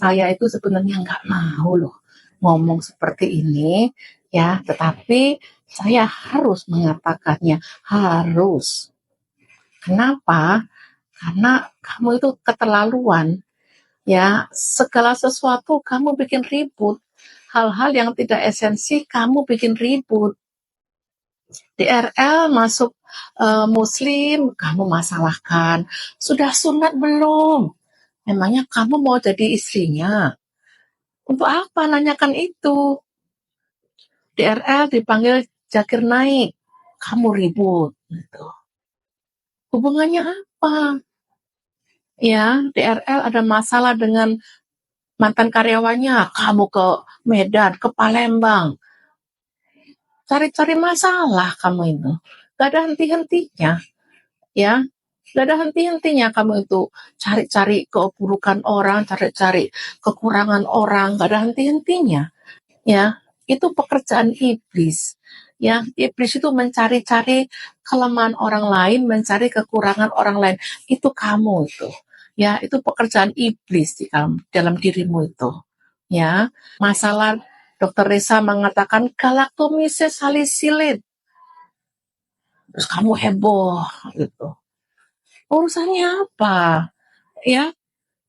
Saya itu sebenarnya nggak mau loh ngomong seperti ini, ya, tetapi saya harus mengatakannya, harus. Kenapa? Karena kamu itu keterlaluan, ya. Segala sesuatu kamu bikin ribut. Hal-hal yang tidak esensi kamu bikin ribut. DRL masuk Muslim, kamu masalahkan. Sudah sunat belum? Memangnya kamu mau jadi istrinya? Untuk apa nanyakan itu? DRL dipanggil Zakir Naik, kamu ribut. Gitu. Hubungannya apa? Ya, DRL ada masalah dengan mantan karyawannya, kamu ke Medan, ke Palembang. Cari-cari masalah kamu itu. Gak ada henti-hentinya. Ya, gak ada henti-hentinya kamu itu cari-cari keburukan orang, cari-cari kekurangan orang, gak ada henti-hentinya. Ya, itu pekerjaan iblis. Ya, iblis itu mencari-cari kelemahan orang lain, mencari kekurangan orang lain. Itu kamu itu. Ya, itu pekerjaan iblis di dalam dirimu itu. Ya, masalah Dokter Risa mengatakan galaktomisis salisilit. Terus kamu heboh gitu. Urusannya apa? Ya,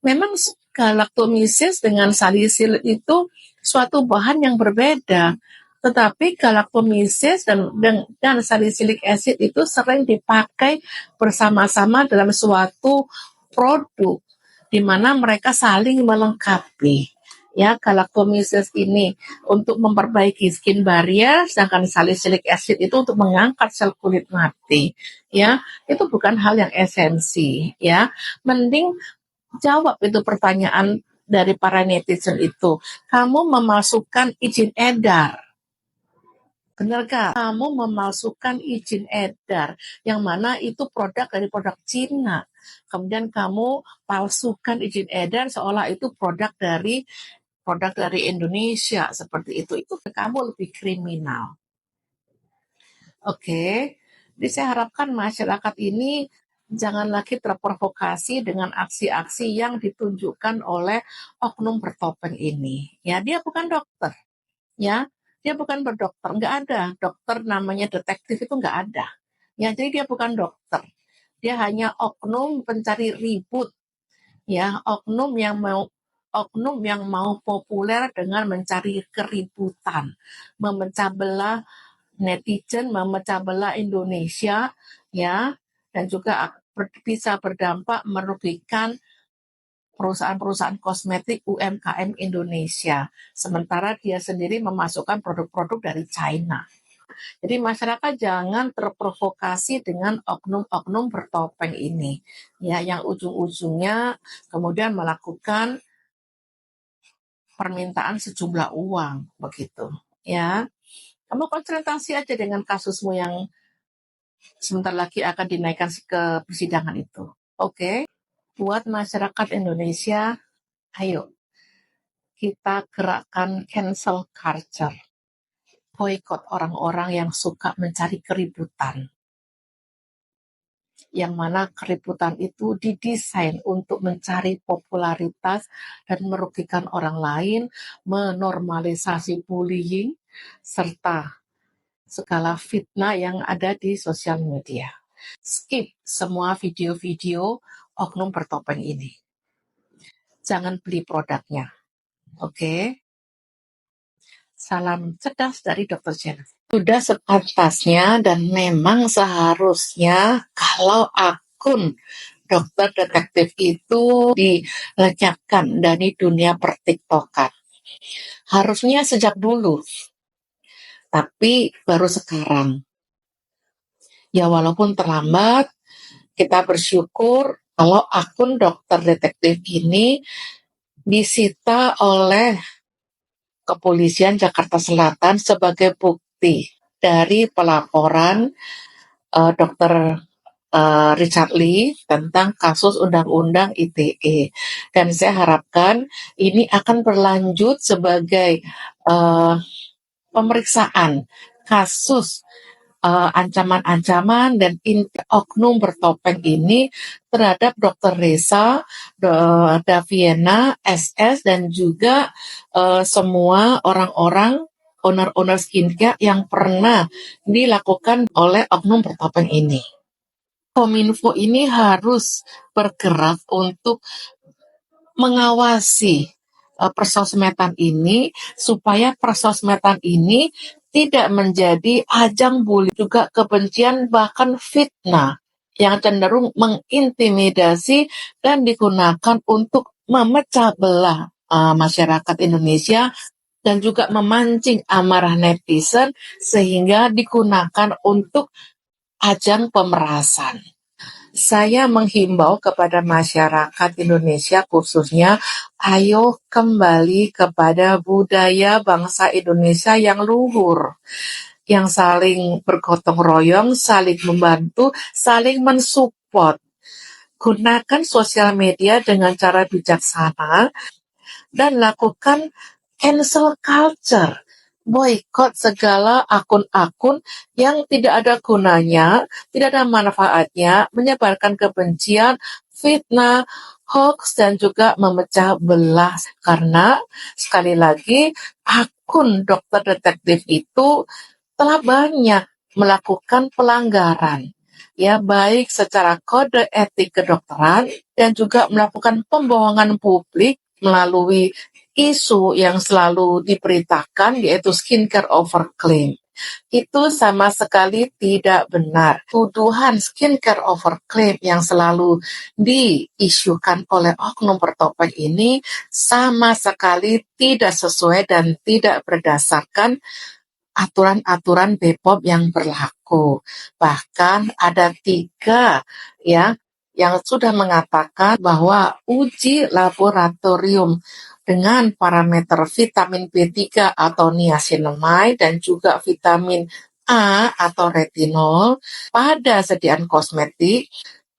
memang galaktomisis dengan salisilit itu suatu bahan yang berbeda. Tetapi galaktomisis dan salicylic acid itu sering dipakai bersama-sama dalam suatu produk di mana mereka saling melengkapi. Ya, galaktomisis ini untuk memperbaiki skin barrier, sedangkan salicylic acid itu untuk mengangkat sel kulit mati. Ya, itu bukan hal yang esensi. Ya, mending jawab itu pertanyaan dari para netizen itu. Kamu memasukkan izin edar. Benarkah kamu memalsukan izin edar yang mana itu produk dari produk Cina? Kemudian kamu palsukan izin edar seolah itu produk dari Indonesia seperti itu. Itu kamu lebih kriminal. Oke. Jadi saya harapkan masyarakat ini jangan lagi terprovokasi dengan aksi-aksi yang ditunjukkan oleh oknum bertopeng ini. Ya, dia bukan dokter. Ya, dia bukan berdokter, nggak ada dokter namanya detektif, itu nggak ada. Ya, jadi dia bukan dokter, dia hanya oknum pencari ribut. Ya, oknum yang mau populer dengan mencari keributan, memecah belah netizen, memecah belah Indonesia, ya, dan juga bisa berdampak merugikan perusahaan-perusahaan kosmetik UMKM Indonesia. Sementara dia sendiri memasukkan produk-produk dari China. Jadi masyarakat jangan terprovokasi dengan oknum-oknum bertopeng ini. Ya, yang ujung-ujungnya kemudian melakukan permintaan sejumlah uang begitu. Ya. Kamu konsentrasi aja dengan kasusmu yang sebentar lagi akan dinaikkan ke persidangan itu. Oke? Buat masyarakat Indonesia, ayo kita gerakkan cancel culture. Boykot orang-orang yang suka mencari keributan. Yang mana keributan itu didesain untuk mencari popularitas dan merugikan orang lain, menormalisasi bullying, serta segala fitnah yang ada di sosial media. Skip semua video-video oknum bertopeng ini. Jangan beli produknya. Oke? Salam cerdas dari Dr. Jennifer. Sudah sepantasnya dan memang seharusnya kalau akun dokter detektif itu dilenyapkan dari dunia pertiktokan. Harusnya sejak dulu, tapi baru sekarang. Ya walaupun terlambat, kita bersyukur kalau akun dokter detektif ini disita oleh Kepolisian Jakarta Selatan sebagai bukti dari pelaporan Dr. Richard Lee tentang kasus Undang-Undang ITE. Dan saya harapkan ini akan berlanjut sebagai pemeriksaan kasus ancaman-ancaman dan oknum bertopeng ini terhadap Dr. Reza Daviena SS dan juga semua orang-orang owner skincare yang pernah dilakukan oleh oknum bertopeng ini. Kominfo ini harus bergerak untuk mengawasi persosmedan ini supaya persosmedan ini tidak menjadi ajang bully, juga kebencian bahkan fitnah yang cenderung mengintimidasi dan digunakan untuk memecah belah masyarakat Indonesia dan juga memancing amarah netizen sehingga digunakan untuk ajang pemerasan. Saya menghimbau kepada masyarakat Indonesia khususnya, ayo kembali kepada budaya bangsa Indonesia yang luhur, yang saling bergotong royong, saling membantu, saling mensupport. Gunakan sosial media dengan cara bijaksana dan lakukan cancel culture. Boykot segala akun-akun yang tidak ada gunanya, tidak ada manfaatnya, menyebarkan kebencian, fitnah, hoax, dan juga memecah belah. Karena, sekali lagi, akun dokter detektif itu telah banyak melakukan pelanggaran, ya, baik secara kode etik kedokteran dan juga melakukan pembohongan publik melalui isu yang selalu diberitakan, yaitu skincare overclaim. Itu sama sekali tidak benar. Tuduhan skincare overclaim yang selalu diisukan oleh oknum bertopeng ini sama sekali tidak sesuai dan tidak berdasarkan aturan-aturan BPOM yang berlaku. Bahkan ada 3 ya yang sudah mengatakan bahwa uji laboratorium dengan parameter vitamin B3 atau niacinamide dan juga vitamin A atau retinol pada sediaan kosmetik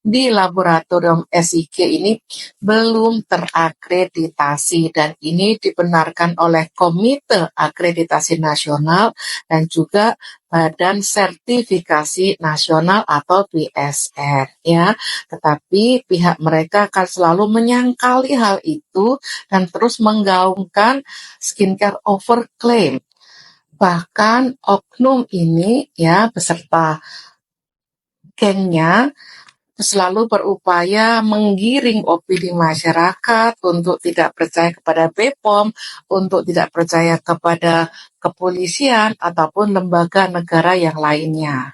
di laboratorium SIG ini belum terakreditasi dan ini dibenarkan oleh Komite Akreditasi Nasional dan juga Badan Sertifikasi Nasional atau BSN ya. Tetapi pihak mereka akan selalu menyangkali hal itu dan terus menggaungkan skincare overclaim. Bahkan oknum ini ya beserta gengnya selalu berupaya menggiring opini masyarakat untuk tidak percaya kepada BPOM, untuk tidak percaya kepada kepolisian ataupun lembaga negara yang lainnya.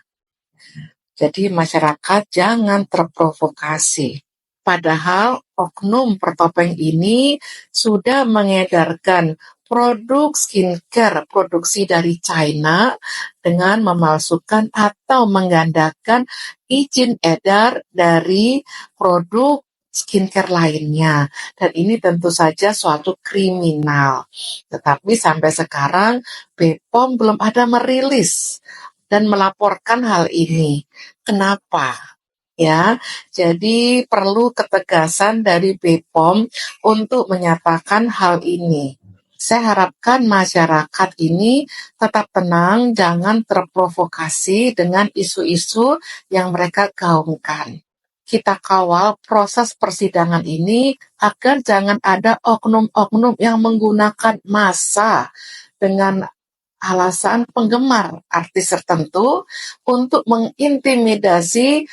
Jadi masyarakat jangan terprovokasi. Padahal oknum bertopeng ini sudah mengedarkan produk skincare produksi dari China dengan memalsukan atau menggandakan izin edar dari produk skincare lainnya. Dan ini tentu saja suatu kriminal. Tetapi sampai sekarang BPOM belum ada merilis dan melaporkan hal ini. Kenapa? Ya, jadi perlu ketegasan dari BPOM untuk menyatakan hal ini. Saya harapkan masyarakat ini tetap tenang, jangan terprovokasi dengan isu-isu yang mereka gaungkan. Kita kawal proses persidangan ini agar jangan ada oknum-oknum yang menggunakan massa dengan alasan penggemar artis tertentu untuk mengintimidasi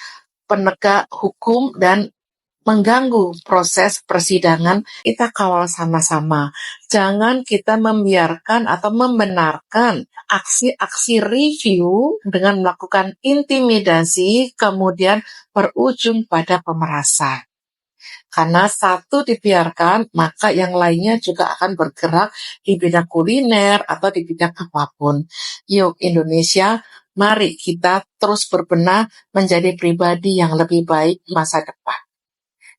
penegak hukum dan mengganggu proses persidangan. Kita kawal sama-sama. Jangan kita membiarkan atau membenarkan aksi-aksi review dengan melakukan intimidasi kemudian berujung pada pemerasan. Karena satu dibiarkan, maka yang lainnya juga akan bergerak di bidang kuliner atau di bidang apapun. Yuk Indonesia, mari kita terus berbenah menjadi pribadi yang lebih baik masa depan.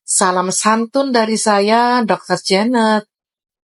Salam santun dari saya, Dr. Janet.